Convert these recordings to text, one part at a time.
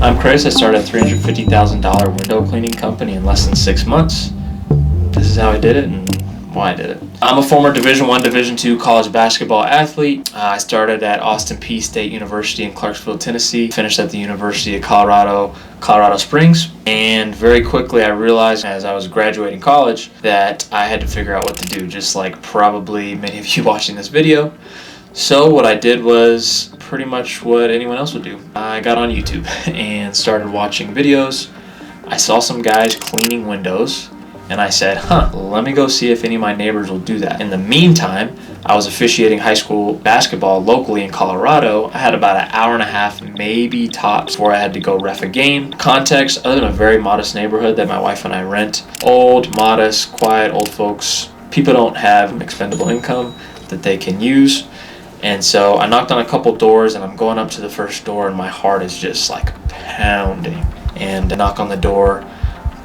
I'm Chris. I started a $350,000 window cleaning company in less than 6 months. This is how I did it and why I did it. I'm a former Division I, Division II college basketball athlete. I started at Austin Peay State University in Clarksville, Tennessee. Finished at the University of Colorado Springs. And very quickly I realized as I was graduating college that I had to figure out what to do, just like probably many of you watching this video. So what I did was pretty much what anyone else would do. I got on YouTube and started watching videos. I saw some guys cleaning windows and I said, let me go see if any of my neighbors will do that. In the meantime, I was officiating high school basketball locally in Colorado. I had about an hour and a half, maybe tops, before I had to go ref a game. Context, other than a very modest neighborhood that my wife and I rent. Old, modest, quiet, old folks. People don't have expendable income that they can use. And so I knocked on a couple doors and I'm going up to the first door and my heart is just like pounding. And I knock on the door,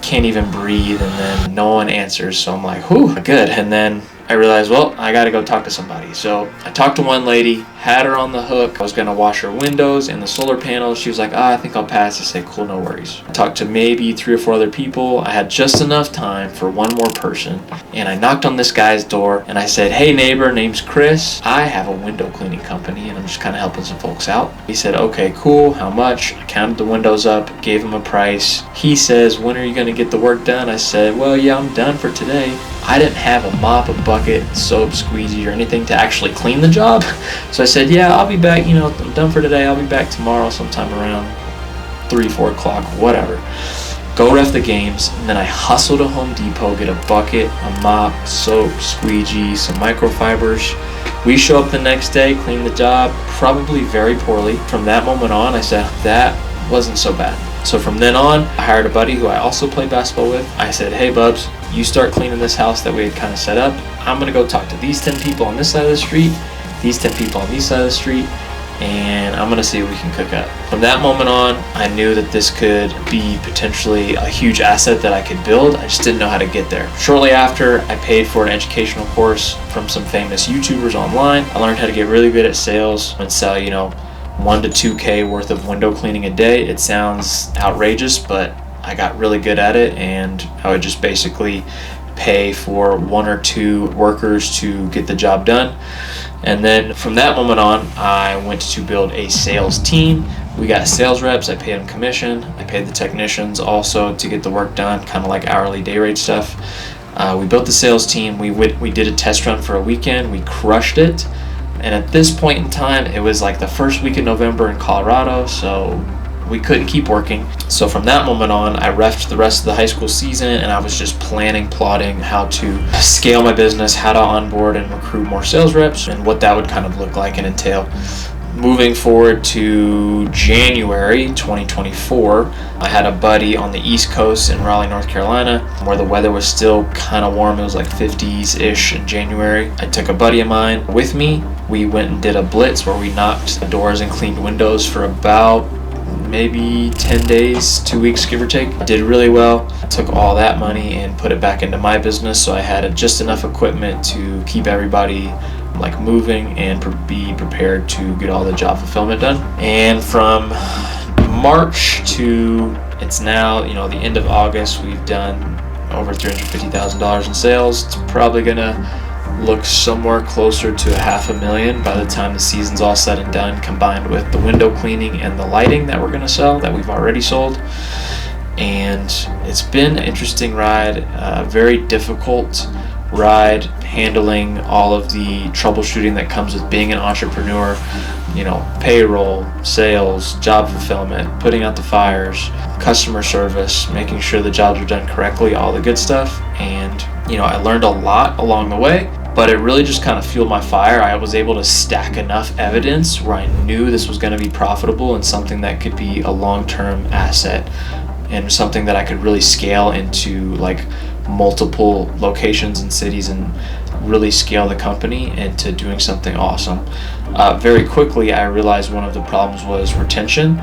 can't even breathe, and then no one answers. So I'm like, whew, good. And then I realized, well, I got to go talk to somebody. So I talked to one lady, had her on the hook. I was going to wash her windows and the solar panels. She was like, I think I'll pass. I said, cool, no worries. I talked to maybe 3 or 4 other people. I had just enough time for one more person. And I knocked on this guy's door and I said, hey neighbor, name's Chris. I have a window cleaning company and I'm just kind of helping some folks out. He said, okay, cool. How much? I counted the windows up, gave him a price. He says, when are you going to get the work done? I said, well, yeah, I'm done for today. I didn't have a mop, a bucket, soap, squeegee, or anything to actually clean the job. So I said, yeah, I'll be back, I'm done for today. I'll be back tomorrow sometime around 3, 4 o'clock, whatever. Go ref the games, and then I hustle to Home Depot, get a bucket, a mop, soap, squeegee, some microfibers. We show up the next day, clean the job, probably very poorly. From that moment on, I said, that wasn't so bad. So from then on, I hired a buddy who I also play basketball with. I said, hey Bubs, you start cleaning this house that we had kind of set up. I'm going to go talk to these 10 people on this side of the street, these 10 people on this side of the street, and I'm going to see what we can cook up. From that moment on, I knew that this could be potentially a huge asset that I could build. I just didn't know how to get there. Shortly after, I paid for an educational course from some famous YouTubers online. I learned how to get really good at sales and sell, 1 to 2K worth of window cleaning a day. It sounds outrageous, but I got really good at it, and I would just basically pay for 1 or 2 workers to get the job done. And then from that moment on, I went to build a sales team. We got sales reps, I paid them commission. I paid the technicians also to get the work done, kind of like hourly day rate stuff. We built the sales team. We did a test run for a weekend. We crushed it. And at this point in time, it was like the first week of November in Colorado, so we couldn't keep working. So from that moment on, I refed the rest of the high school season, and I was just plotting how to scale my business, how to onboard and recruit more sales reps, and what that would kind of look like and entail. Moving forward to January 2024, I had a buddy on the East Coast in Raleigh, North Carolina, where the weather was still kind of warm. It was like 50s-ish in January. I took a buddy of mine with me. We went and did a blitz where we knocked doors and cleaned windows for about maybe 10 days, 2 weeks, give or take. I did really well. I took all that money and put it back into my business, so I had just enough equipment to keep everybody moving and be prepared to get all the job fulfillment done. And from March to it's now the end of August, we've done over $350,000 in sales. It's probably gonna look somewhere closer to $500,000 by the time the season's all said and done, combined with the window cleaning and the lighting that we're gonna sell that we've already sold. And it's been an interesting ride, very difficult ride, handling all of the troubleshooting that comes with being an entrepreneur, payroll, sales, job fulfillment, putting out the fires, customer service, making sure the jobs are done correctly, all the good stuff. And I learned a lot along the way, but it really just kind of fueled my fire. I was able to stack enough evidence where I knew this was going to be profitable and something that could be a long-term asset and something that I could really scale into multiple locations and cities and really scale the company into doing something awesome. Very quickly, I realized one of the problems was retention.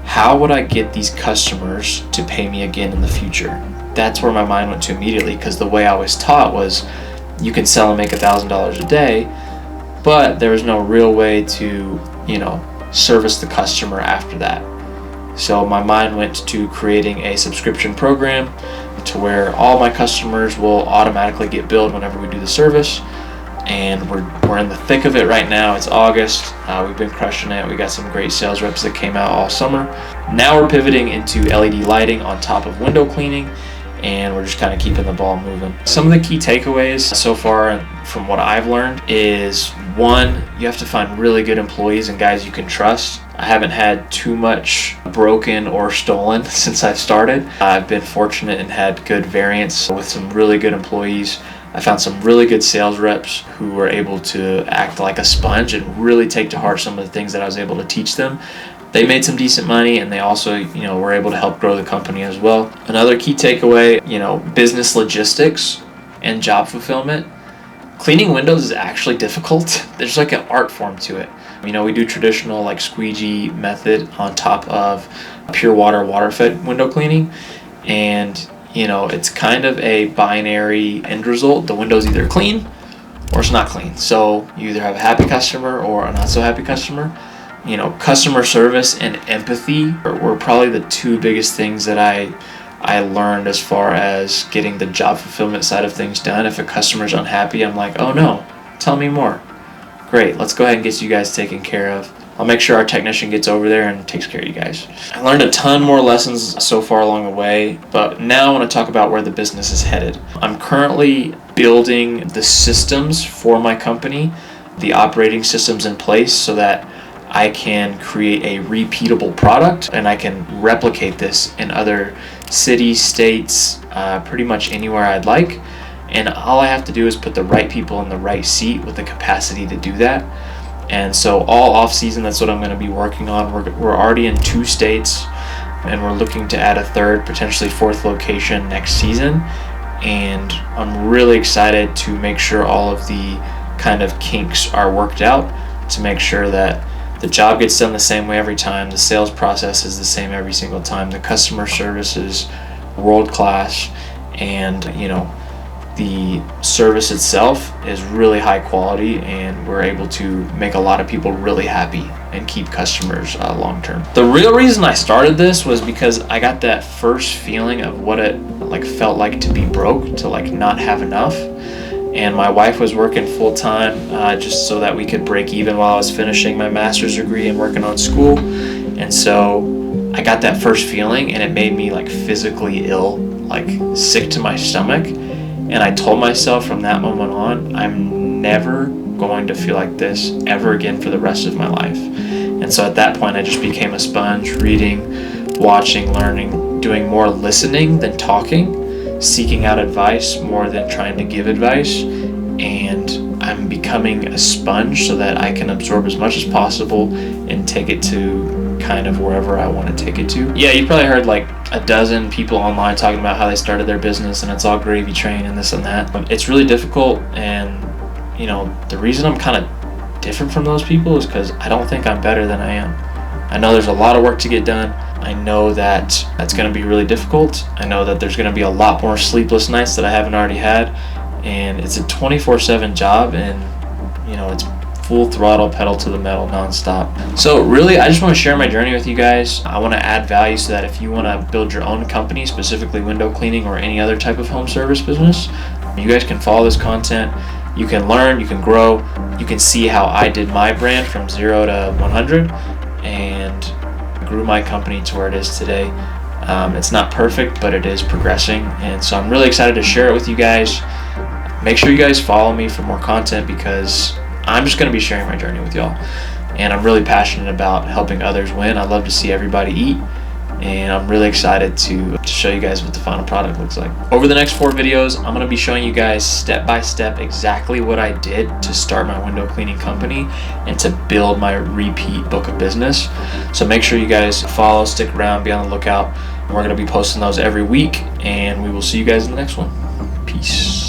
How would I get these customers to pay me again in the future? That's where my mind went to immediately, because the way I was taught was you can sell and make $1,000 a day, but there was no real way to, service the customer after that. So my mind went to creating a subscription program to where all my customers will automatically get billed whenever we do the service. And we're in the thick of it right now. It's August. We've been crushing it. We got some great sales reps that came out all summer. Now we're pivoting into LED lighting on top of window cleaning, and we're just kind of keeping the ball moving. Some of the key takeaways so far from what I've learned is, one, you have to find really good employees and guys you can trust. I haven't had too much broken or stolen since I've started. I've been fortunate and had good variance with some really good employees. I found some really good sales reps who were able to act like a sponge and really take to heart some of the things that I was able to teach them. They made some decent money, and they also, were able to help grow the company as well. Another key takeaway, business logistics and job fulfillment. Cleaning windows is actually difficult. There's like an art form to it. We do traditional like squeegee method on top of pure water-fed window cleaning, and it's kind of a binary end result. The window's either clean or it's not clean. So you either have a happy customer or a not so happy customer. Customer service and empathy were probably the two biggest things that I learned as far as getting the job fulfillment side of things done. If a customer's unhappy, I'm like, oh no, tell me more. Great, let's go ahead and get you guys taken care of. I'll make sure our technician gets over there and takes care of you guys. I learned a ton more lessons so far along the way, but now I want to talk about where the business is headed. I'm currently building the systems for my company, the operating systems in place so that I can create a repeatable product and I can replicate this in other cities, states, pretty much anywhere I'd like. And all I have to do is put the right people in the right seat with the capacity to do that. And so all off season, that's what I'm going to be working on. We're already in 2 states, and we're looking to add a 3rd, potentially 4th location next season. And I'm really excited to make sure all of the kind of kinks are worked out to make sure that the job gets done the same way every time. The sales process is the same every single time. The customer service is world class, and the service itself is really high quality, and we're able to make a lot of people really happy and keep customers long term. The real reason I started this was because I got that first feeling of what it felt like to be broke, to not have enough. And my wife was working full time just so that we could break even while I was finishing my master's degree and working on school. And so I got that first feeling, and it made me physically ill, sick to my stomach. And I told myself from that moment on, I'm never going to feel like this ever again for the rest of my life. And so at that point, I just became a sponge, reading, watching, learning, doing more listening than talking, seeking out advice more than trying to give advice. And I'm becoming a sponge so that I can absorb as much as possible and take it to kind of wherever I want to take it to. Yeah, you probably heard a dozen people online talking about how they started their business and it's all gravy train and this and that. It's really difficult, and the reason I'm kind of different from those people is because I don't think I'm better than I am. I know there's a lot of work to get done. I know that that's going to be really difficult. I know that there's going to be a lot more sleepless nights that I haven't already had, and it's a 24/7 job, and it's full throttle, pedal to the metal, nonstop. So really, I just want to share my journey with you guys. I want to add value so that if you want to build your own company, specifically window cleaning or any other type of home service business, you guys can follow this content. You can learn, you can grow, you can see how I did my brand from 0 to 100 and grew my company to where it is today. It's not perfect, but it is progressing. And so I'm really excited to share it with you guys. Make sure you guys follow me for more content, because I'm just going to be sharing my journey with y'all, and I'm really passionate about helping others win. I love to see everybody eat, and I'm really excited to show you guys what the final product looks like. Over the next 4 videos, I'm going to be showing you guys step by step exactly what I did to start my window cleaning company and to build my repeat book of business. So make sure you guys follow, stick around, be on the lookout. We're going to be posting those every week, and we will see you guys in the next one. Peace.